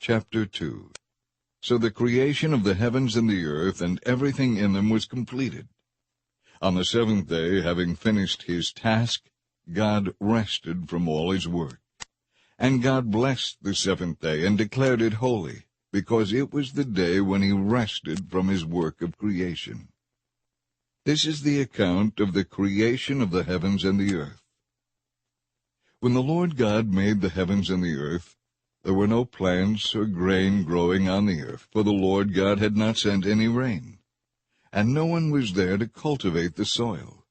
Chapter 2. So the creation of the heavens and the earth and everything in them was completed. On the seventh day, having finished his task, God rested from all his work. And God blessed the seventh day and declared it holy, because it was the day when he rested from his work of creation. This is the account of the creation of the heavens and the earth. When the Lord God made the heavens and the earth, there were no plants or grain growing on the earth, for the Lord God had not sent any rain, and no one was there to cultivate the soil.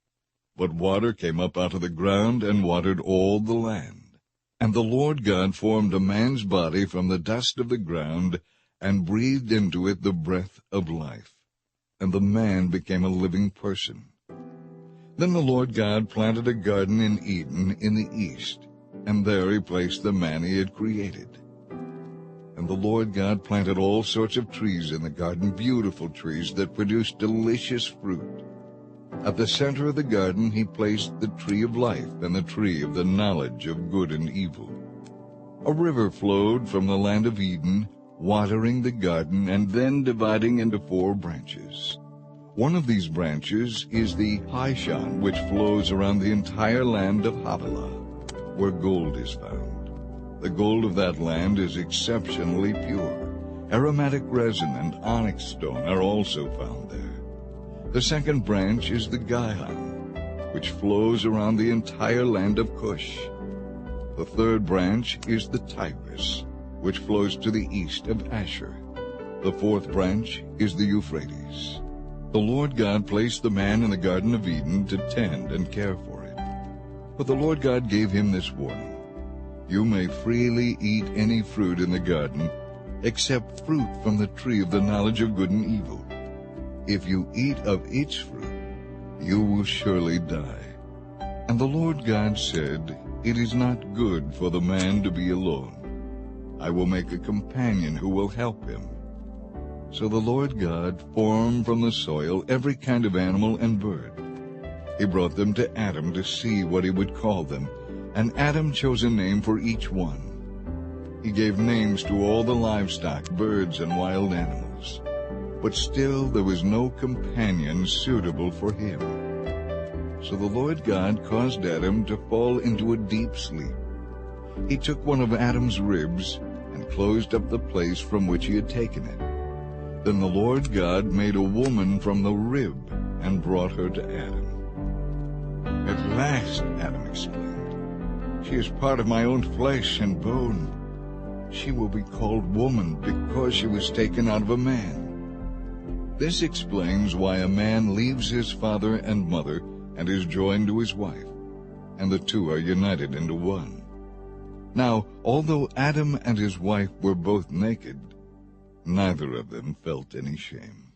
But water came up out of the ground and watered all the land. And the Lord God formed a man's body from the dust of the ground, and breathed into it the breath of life. And the man became a living person. Then the Lord God planted a garden in Eden in the east, and there he placed the man he had created. And the Lord God planted all sorts of trees in the garden, beautiful trees that produced delicious fruit. At the center of the garden he placed the tree of life and the tree of the knowledge of good and evil. A river flowed from the land of Eden, watering the garden and then dividing into 4 branches. One of these branches is the Pishon, which flows around the entire land of Havilah, where gold is found. The gold of that land is exceptionally pure. Aromatic resin and onyx stone are also found there. The second branch is the Gihon, which flows around the entire land of Cush. The third branch is the Tigris, which flows to the east of Asher. The fourth branch is the Euphrates. The Lord God placed the man in the Garden of Eden to tend and care for it. But the Lord God gave him this warning: You may freely eat any fruit in the garden, except fruit from the tree of the knowledge of good and evil. If you eat of its fruit, you will surely die. And the Lord God said, It is not good for the man to be alone. I will make a companion who will help him. So the Lord God formed from the soil every kind of animal and bird. He brought them to Adam to see what he would call them, and Adam chose a name for each one. He gave names to all the livestock, birds, and wild animals. But still there was no companion suitable for him. So the Lord God caused Adam to fall into a deep sleep. He took one of Adam's ribs and closed up the place from which he had taken it. Then the Lord God made a woman from the rib and brought her to Adam. At last, Adam exclaimed, She is part of my own flesh and bone. She will be called woman because she was taken out of a man. This explains why a man leaves his father and mother and is joined to his wife, and the two are united into one. Now, although Adam and his wife were both naked, neither of them felt any shame.